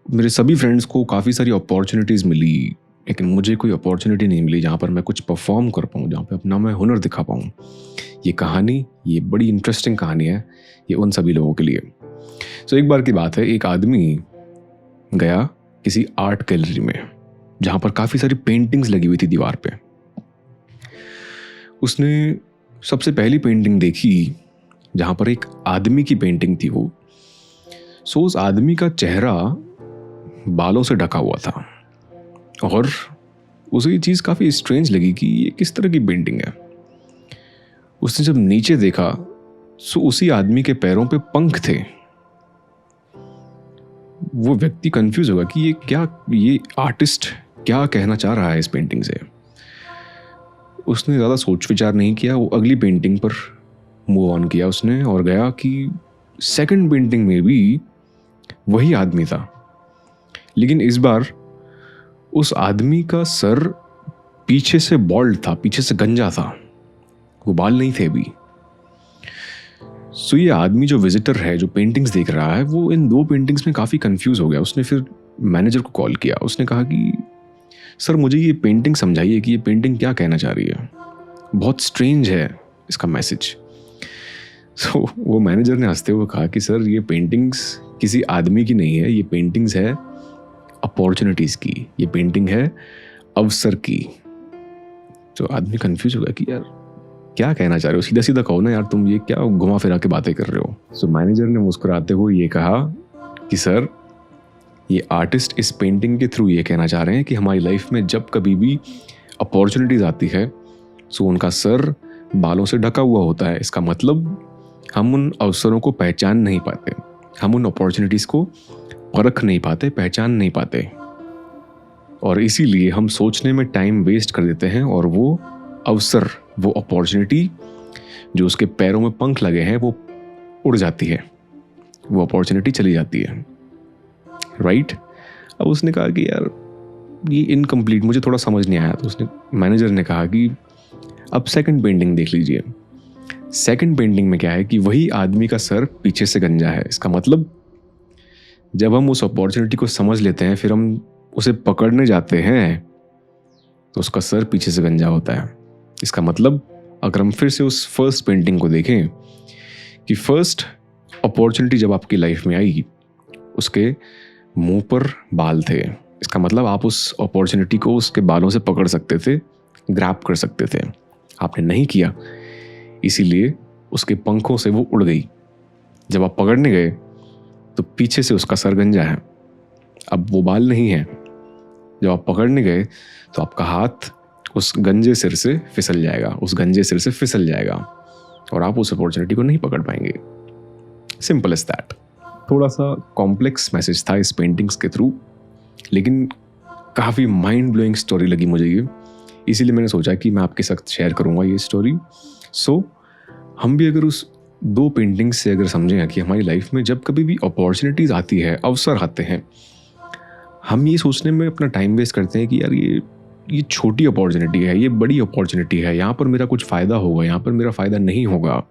मेरे सभी फ्रेंड्स को काफ़ी सारी अपॉर्चुनिटीज़ मिली, लेकिन मुझे कोई अपॉर्चुनिटी नहीं मिली जहाँ पर मैं कुछ परफॉर्म कर पाऊँ, जहाँ पे अपना मैं हुनर दिखा पाऊँ। ये कहानी, ये बड़ी इंटरेस्टिंग कहानी है, ये उन सभी लोगों के लिए। सो एक बार की बात है, एक आदमी गया किसी आर्ट गैलरी में जहाँ पर काफ़ी सारी पेंटिंग्स लगी हुई थी दीवार पे। उसने सबसे पहली पेंटिंग देखी जहाँ पर एक आदमी की पेंटिंग थी वो। सो उस आदमी का चेहरा बालों से ढका हुआ था और उसे ये चीज़ काफ़ी स्ट्रेंज लगी कि ये किस तरह की पेंटिंग है। उसने जब नीचे देखा सो उसी आदमी के पैरों पे पंख थे। वो व्यक्ति कंफ्यूज होगा कि ये आर्टिस्ट क्या कहना चाह रहा है इस पेंटिंग से। उसने ज़्यादा सोच विचार नहीं किया, वो अगली पेंटिंग पर मूव ऑन किया उसने और गया कि सेकंड पेंटिंग में भी वही आदमी था, लेकिन इस बार उस आदमी का सर पीछे से बॉल्ड था, पीछे से गंजा था, वो बाल नहीं थे अभी। सो ये आदमी जो विजिटर है, जो पेंटिंग्स देख रहा है, वो इन दो पेंटिंग्स में काफ़ी कंफ्यूज हो गया। उसने फिर मैनेजर को कॉल किया। उसने कहा कि सर मुझे ये पेंटिंग समझाइए कि ये पेंटिंग क्या कहना चाह रही है, बहुत स्ट्रेंज है इसका मैसेज। सो वो मैनेजर ने हंसते हुए कहा कि सर ये पेंटिंग्स किसी आदमी की नहीं है, ये पेंटिंग्स है अपॉर्चुनिटीज़ की, ये पेंटिंग है अवसर की। तो आदमी कंफ्यूज हो गया कि यार क्या कहना चाह रहे हो, सीधा सीधा कहो ना यार, तुम ये क्या घुमा फिरा के बातें कर रहे हो। सो मैनेजर ने मुस्कुराते हुए ये कहा कि सर ये आर्टिस्ट इस पेंटिंग के थ्रू ये कहना चाह रहे हैं कि हमारी लाइफ में जब कभी भी अपॉर्चुनिटीज़ आती है सो उनका सर बालों से ढका हुआ होता है। इसका मतलब हम उन अवसरों को पहचान नहीं पाते, हम उन अपॉर्चुनिटीज़ को परख नहीं पाते, पहचान नहीं पाते, और इसीलिए हम सोचने में टाइम वेस्ट कर देते हैं और वो अवसर, वो अपॉर्चुनिटी जो उसके पैरों में पंख लगे हैं वो उड़ जाती है, वो अपॉर्चुनिटी चली जाती है, राइट। अब उसने कहा कि यार ये इनकम्प्लीट, मुझे थोड़ा समझ नहीं आया। तो उसने मैनेजर ने कहा कि अब सेकंड पेंटिंग देख लीजिए। सेकंड पेंटिंग में क्या है कि वही आदमी का सर पीछे से गंजा है। इसका मतलब जब हम उस अपॉर्चुनिटी को समझ लेते हैं, फिर हम उसे पकड़ने जाते हैं तो उसका सर पीछे से गंजा होता है। इसका मतलब अगर हम फिर से उस फर्स्ट पेंटिंग को देखें कि फर्स्ट अपॉर्चुनिटी जब आपकी लाइफ में आई, उसके मुंह पर बाल थे। इसका मतलब आप उस अपॉर्चुनिटी को उसके बालों से पकड़ सकते थे, ग्रैब कर सकते थे। आपने नहीं किया, इसीलिए उसके पंखों से वो उड़ गई। जब आप पकड़ने गए तो पीछे से उसका सर गंजा है, अब वो बाल नहीं है। जब आप पकड़ने गए तो आपका हाथ उस गंजे सिर से फिसल जाएगा, उस गंजे सिर से फिसल जाएगा और आप उस अपॉर्चुनिटी को नहीं पकड़ पाएंगे। Simple as that. थोड़ा सा कॉम्प्लेक्स मैसेज था इस पेंटिंग्स के थ्रू, लेकिन काफ़ी माइंड ब्लोइंग स्टोरी लगी मुझे ये, इसीलिए मैंने सोचा कि मैं आपके साथ शेयर करूँगा ये स्टोरी। सो हम भी अगर उस दो पेंटिंग्स से अगर समझें कि हमारी लाइफ में जब कभी भी अपॉर्चुनिटीज़ आती है, अवसर आते हैं, हम ये सोचने में अपना टाइम वेस्ट करते हैं कि यार ये छोटी अपॉर्चुनिटी है, ये बड़ी अपॉर्चुनिटी है, यहाँ पर मेरा कुछ फ़ायदा होगा, यहाँ पर मेरा फ़ायदा नहीं होगा,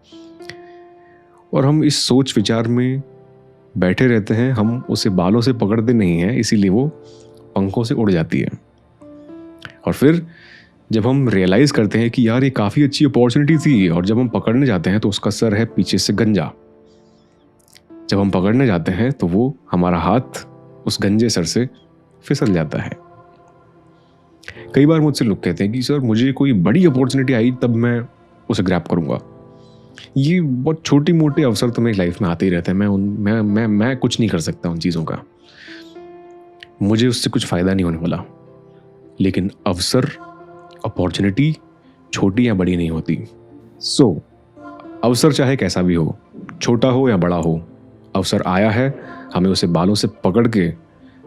और हम इस सोच विचार में बैठे रहते हैं। हम उसे बालों से पकड़ते नहीं हैं, इसीलिए वो पंखों से उड़ जाती है। और फिर जब हम रियलाइज़ करते हैं कि यार ये काफ़ी अच्छी अपॉर्चुनिटी थी, और जब हम पकड़ने जाते हैं तो उसका सर है पीछे से गंजा। जब हम पकड़ने जाते हैं तो वो हमारा हाथ उस गंजे सर से फिसल जाता है। कई बार मुझसे लोग कहते हैं कि सर मुझे कोई बड़ी अपॉर्चुनिटी आई तब मैं उसे ग्रैब करूंगा। ये बहुत छोटी मोटे अवसर तो मेरी लाइफ में आते ही रहते हैं। मैं कुछ नहीं कर सकता उन चीज़ों का, मुझे उससे कुछ फ़ायदा नहीं होने वाला। लेकिन अवसर, अपॉर्चुनिटी छोटी या बड़ी नहीं होती। सो अवसर चाहे कैसा भी हो, छोटा हो या बड़ा हो, अवसर आया है, हमें उसे बालों से पकड़ के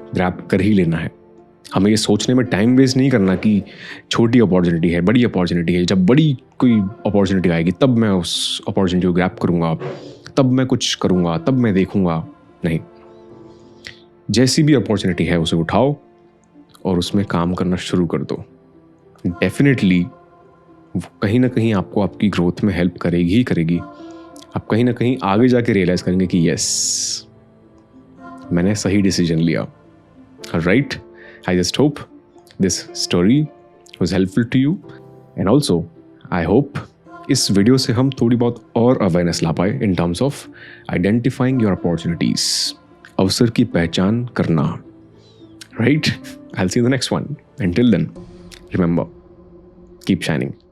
ग्रैब कर ही लेना है। हमें ये सोचने में टाइम वेस्ट नहीं करना कि छोटी अपॉर्चुनिटी है, बड़ी अपॉर्चुनिटी है, जब बड़ी कोई अपॉर्चुनिटी आएगी तब मैं उस अपॉर्चुनिटी को ग्रैब करूँगा, तब मैं कुछ करूँगा, तब मैं देखूँगा। नहीं, जैसी भी अपॉर्चुनिटी है उसे उठाओ और उसमें काम करना शुरू कर दो। डेफिनेटली वो कहीं ना कहीं आपको आपकी ग्रोथ में हेल्प करेगी ही करेगी। आप कहीं ना कहीं आगे जाके रियलाइज़ करेंगे कि यस, मैंने सही डिसीजन लिया, Right? I just hope this story was helpful to you. And also, I hope इस वीडियो से हम थोड़ी बहुत और अवेयरनेस ला पाए in terms of identifying your opportunities. अवसर की पहचान करना. Right? I'll see you in the next one. Until then, remember, keep shining.